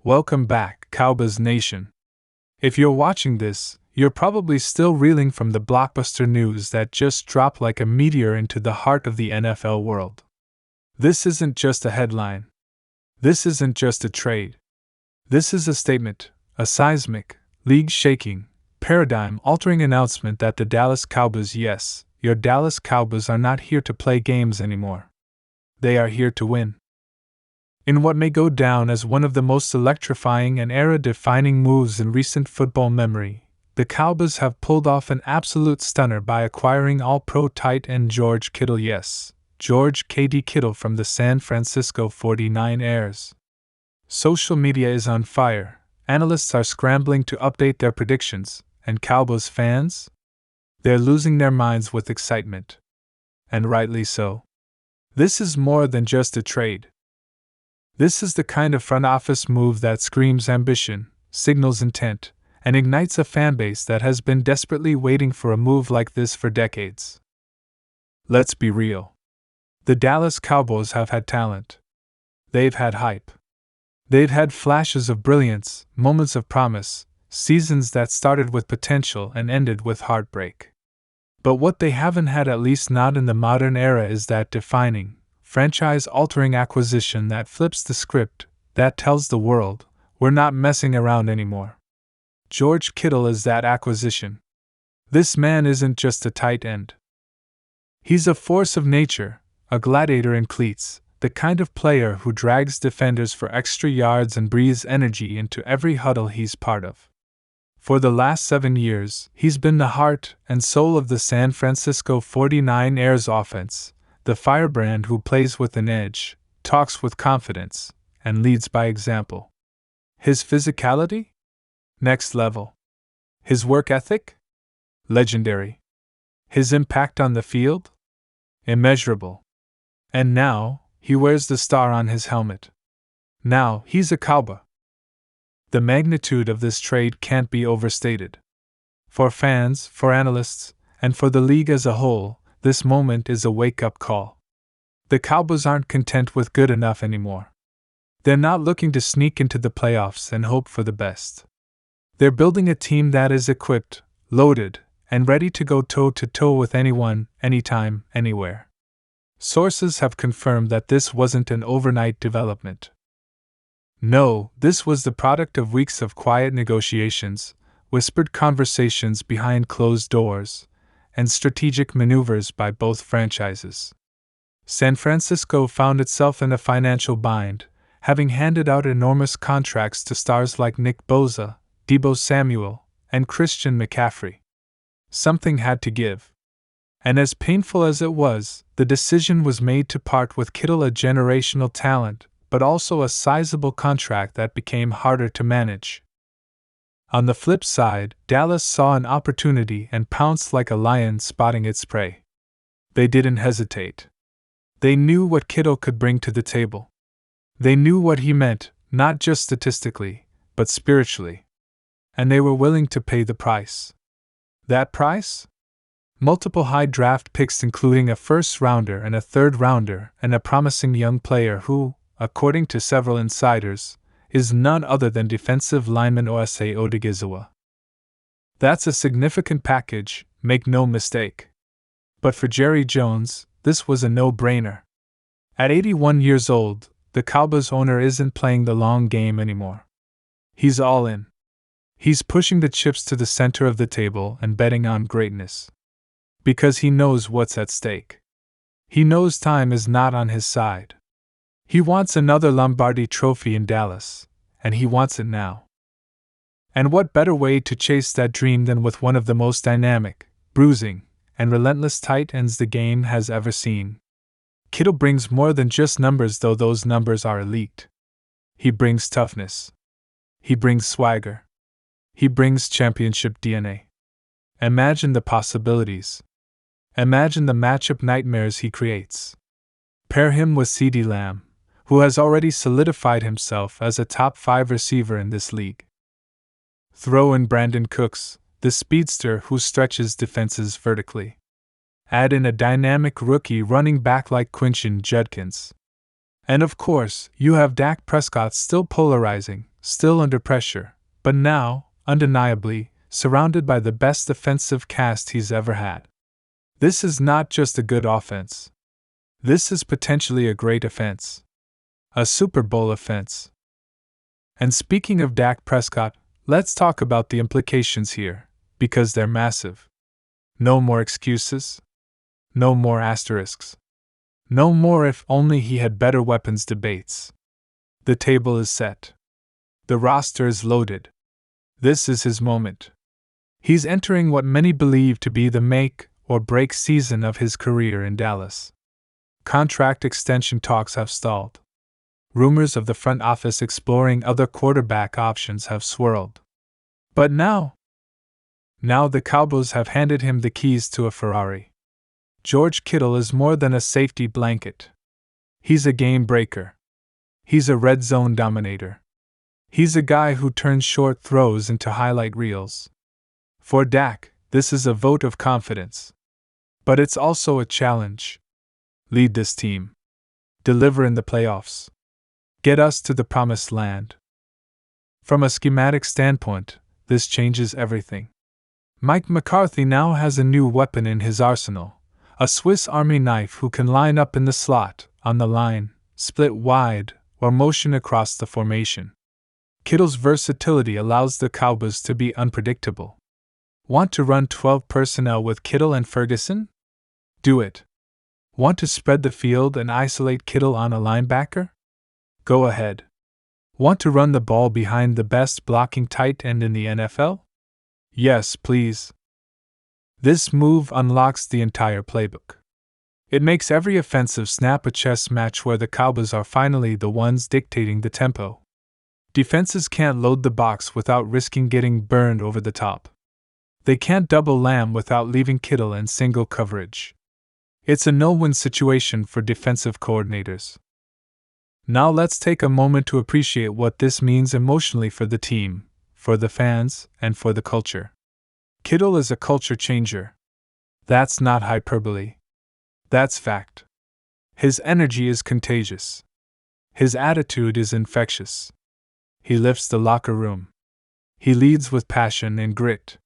Welcome back, Cowboys Nation. If you're watching this, you're probably still reeling from the blockbuster news that just dropped like a meteor into the heart of the NFL world. This isn't just a headline. This isn't just a trade. This is a statement, a seismic, league-shaking, paradigm-altering announcement that the Dallas Cowboys, yes, your Dallas Cowboys, are not here to play games anymore. They are here to win. In what may go down as one of the most electrifying and era-defining moves in recent football memory, the Cowboys have pulled off an absolute stunner by acquiring All-Pro tight end George Kittle, yes, George KD Kittle from the San Francisco 49ers. Social media is on fire, analysts are scrambling to update their predictions, and Cowboys fans? They're losing their minds with excitement. And rightly so. This is more than just a trade. This is the kind of front office move that screams ambition, signals intent, and ignites a fanbase that has been desperately waiting for a move like this for decades. Let's be real. The Dallas Cowboys have had talent. They've had hype. They've had flashes of brilliance, moments of promise, seasons that started with potential and ended with heartbreak. But what they haven't had, at least not in the modern era, is that defining, franchise-altering acquisition that flips the script, that tells the world, we're not messing around anymore. George Kittle is that acquisition. This man isn't just a tight end. He's a force of nature, a gladiator in cleats, the kind of player who drags defenders for extra yards and breathes energy into every huddle he's part of. For the last 7 years, he's been the heart and soul of the San Francisco 49ers offense, the firebrand who plays with an edge, talks with confidence, and leads by example. His physicality? Next level. His work ethic? Legendary. His impact on the field? Immeasurable. And now, he wears the star on his helmet. Now, he's a Cowboy. The magnitude of this trade can't be overstated. For fans, for analysts, and for the league as a whole, this moment is a wake-up call. The Cowboys aren't content with good enough anymore. They're not looking to sneak into the playoffs and hope for the best. They're building a team that is equipped, loaded, and ready to go toe-to-toe with anyone, anytime, anywhere. Sources have confirmed that this wasn't an overnight development. No, this was the product of weeks of quiet negotiations, whispered conversations behind closed doors, and strategic maneuvers by both franchises. San Francisco found itself in a financial bind, having handed out enormous contracts to stars like Nick Bosa, Deebo Samuel, and Christian McCaffrey. Something had to give. And as painful as it was, the decision was made to part with Kittle, a generational talent, but also a sizable contract that became harder to manage. On the flip side, Dallas saw an opportunity and pounced like a lion spotting its prey. They didn't hesitate. They knew what Kittle could bring to the table. They knew what he meant, not just statistically, but spiritually. And they were willing to pay the price. That price? Multiple high draft picks, including a first-rounder and a third-rounder, and a promising young player who, according to several insiders, is none other than defensive lineman Osa Odigizua. That's a significant package, make no mistake. But for Jerry Jones, this was a no-brainer. At 81 years old, the Cowboys owner isn't playing the long game anymore. He's all in. He's pushing the chips to the center of the table and betting on greatness. Because he knows what's at stake. He knows time is not on his side. He wants another Lombardi trophy in Dallas, and he wants it now. And what better way to chase that dream than with one of the most dynamic, bruising, and relentless tight ends the game has ever seen. Kittle brings more than just numbers, though those numbers are elite. He brings toughness. He brings swagger. He brings championship DNA. Imagine the possibilities. Imagine the matchup nightmares he creates. Pair him with CeeDee Lamb, who has already solidified himself as a top 5 receiver in this league. Throw in Brandon Cooks, the speedster who stretches defenses vertically. Add in a dynamic rookie running back like Quinton Judkins. And of course, you have Dak Prescott, still polarizing, still under pressure, but now, undeniably, surrounded by the best defensive cast he's ever had. This is not just a good offense. This is potentially a great offense. A Super Bowl offense. And speaking of Dak Prescott, let's talk about the implications here, because they're massive. No more excuses. No more asterisks. No more if only he had better weapons debates. The table is set. The roster is loaded. This is his moment. He's entering what many believe to be the make or break season of his career in Dallas. Contract extension talks have stalled. Rumors of the front office exploring other quarterback options have swirled. But now the Cowboys have handed him the keys to a Ferrari. George Kittle is more than a safety blanket. He's a game breaker. He's a red zone dominator. He's a guy who turns short throws into highlight reels. For Dak, this is a vote of confidence. But it's also a challenge. Lead this team. Deliver in the playoffs. Get us to the promised land. From a schematic standpoint, this changes everything. Mike McCarthy now has a new weapon in his arsenal, a Swiss Army knife who can line up in the slot, on the line, split wide, or motion across the formation. Kittle's versatility allows the Cowboys to be unpredictable. Want to run 12 personnel with Kittle and Ferguson? Do it. Want to spread the field and isolate Kittle on a linebacker? Go ahead. Want to run the ball behind the best blocking tight end in the NFL? Yes, please. This move unlocks the entire playbook. It makes every offensive snap a chess match where the Cowboys are finally the ones dictating the tempo. Defenses can't load the box without risking getting burned over the top. They can't double Lamb without leaving Kittle in single coverage. It's a no-win situation for defensive coordinators. Now let's take a moment to appreciate what this means emotionally for the team, for the fans, and for the culture. Kittle is a culture changer. That's not hyperbole. That's fact. His energy is contagious. His attitude is infectious. He lifts the locker room. He leads with passion and grit.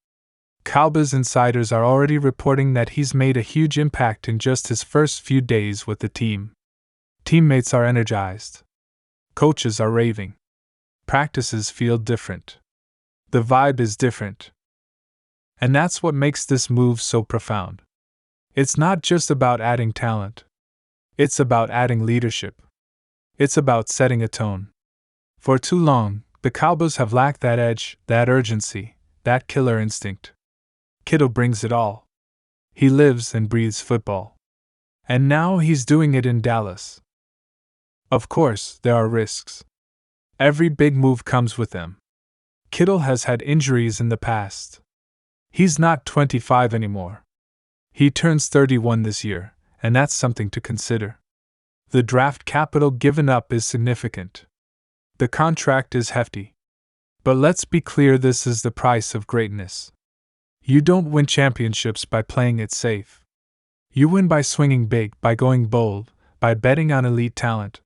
Cowboys insiders are already reporting that he's made a huge impact in just his first few days with the team. Teammates are energized. Coaches are raving. Practices feel different. The vibe is different. And that's what makes this move so profound. It's not just about adding talent. It's about adding leadership. It's about setting a tone. For too long, the Cowboys have lacked that edge, that urgency, that killer instinct. Kittle brings it all. He lives and breathes football. And now he's doing it in Dallas. Of course, there are risks. Every big move comes with them. Kittle has had injuries in the past. He's not 25 anymore. He turns 31 this year, and that's something to consider. The draft capital given up is significant. The contract is hefty. But let's be clear, this is the price of greatness. You don't win championships by playing it safe. You win by swinging big, by going bold, by betting on elite talent.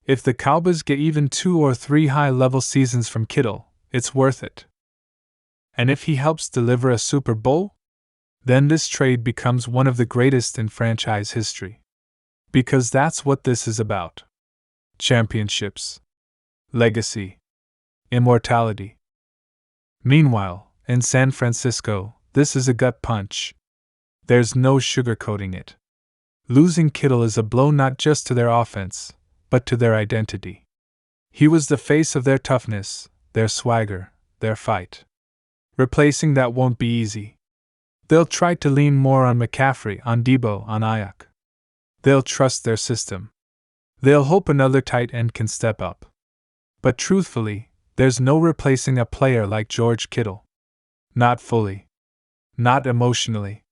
If the Cowboys get even 2 or 3 high-level seasons from Kittle, it's worth it. And if he helps deliver a Super Bowl, then this trade becomes one of the greatest in franchise history. Because that's what this is about. Championships. Legacy. Immortality. Meanwhile, in San Francisco, this is a gut punch. There's no sugarcoating it. Losing Kittle is a blow not just to their offense, but to their identity. He was the face of their toughness, their swagger, their fight. Replacing that won't be easy. They'll try to lean more on McCaffrey, on Debo, on Ayuk. They'll trust their system. They'll hope another tight end can step up. But truthfully, there's no replacing a player like George Kittle. Not fully. Not emotionally.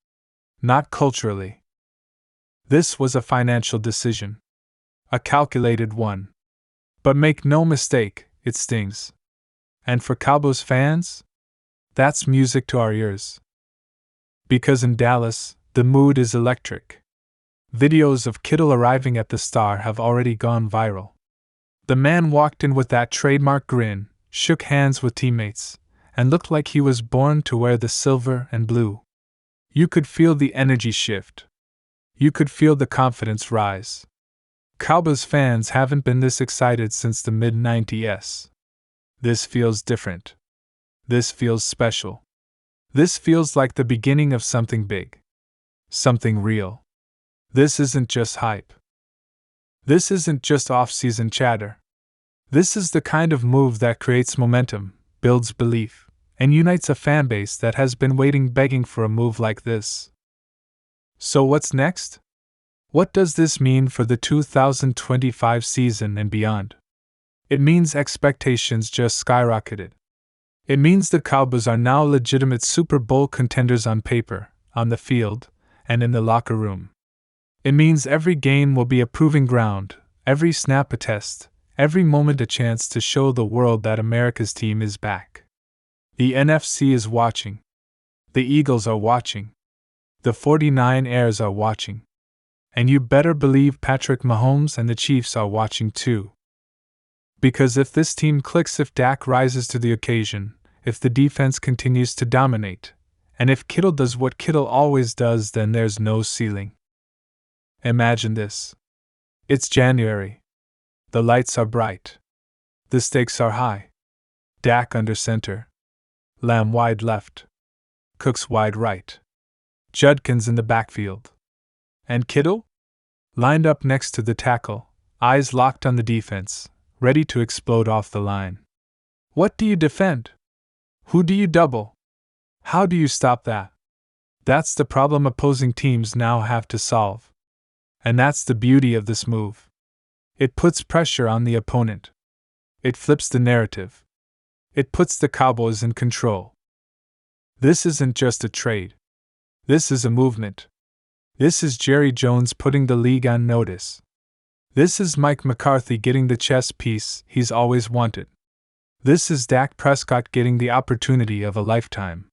Not culturally. This was a financial decision. A calculated one. But make no mistake, it stings. And for Cowboys fans, that's music to our ears. Because in Dallas, the mood is electric. Videos of Kittle arriving at the Star have already gone viral. The man walked in with that trademark grin, shook hands with teammates, and looked like he was born to wear the silver and blue. You could feel the energy shift. You could feel the confidence rise. Cowboys fans haven't been this excited since the mid-90s. This feels different. This feels special. This feels like the beginning of something big. Something real. This isn't just hype. This isn't just off-season chatter. This is the kind of move that creates momentum, builds belief, and unites a fanbase that has been begging for a move like this. So what's next? What does this mean for the 2025 season and beyond? It means expectations just skyrocketed. It means the Cowboys are now legitimate Super Bowl contenders on paper, on the field, and in the locker room. It means every game will be a proving ground, every snap a test, every moment a chance to show the world that America's team is back. The NFC is watching. The Eagles are watching. The 49ers are watching. And you better believe Patrick Mahomes and the Chiefs are watching too. Because if this team clicks, if Dak rises to the occasion, if the defense continues to dominate, and if Kittle does what Kittle always does, then there's no ceiling. Imagine this. It's January. The lights are bright. The stakes are high. Dak under center. Lamb wide left. Cooks wide right. Judkins in the backfield. And Kittle? Lined up next to the tackle, eyes locked on the defense, ready to explode off the line. What do you defend? Who do you double? How do you stop that? That's the problem opposing teams now have to solve. And that's the beauty of this move. It puts pressure on the opponent. It flips the narrative. It puts the Cowboys in control. This isn't just a trade. This is a movement. This is Jerry Jones putting the league on notice. This is Mike McCarthy getting the chess piece he's always wanted. This is Dak Prescott getting the opportunity of a lifetime.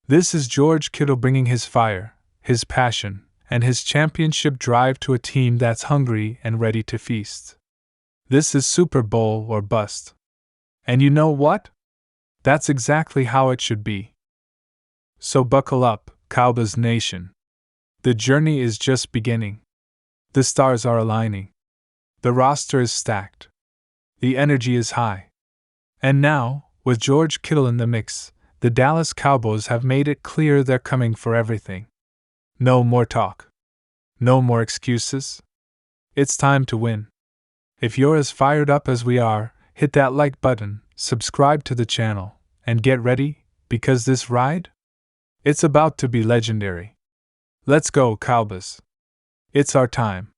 This is George Kittle bringing his fire, his passion, and his championship drive to a team that's hungry and ready to feast. This is Super Bowl or bust. And you know what? That's exactly how it should be. So buckle up, Cowboys Nation. The journey is just beginning. The stars are aligning. The roster is stacked. The energy is high. And now, with George Kittle in the mix, the Dallas Cowboys have made it clear they're coming for everything. No more talk. No more excuses. It's time to win. If you're as fired up as we are, hit that like button, subscribe to the channel, and get ready, because this ride? It's about to be legendary. Let's go, Cowboys. It's our time.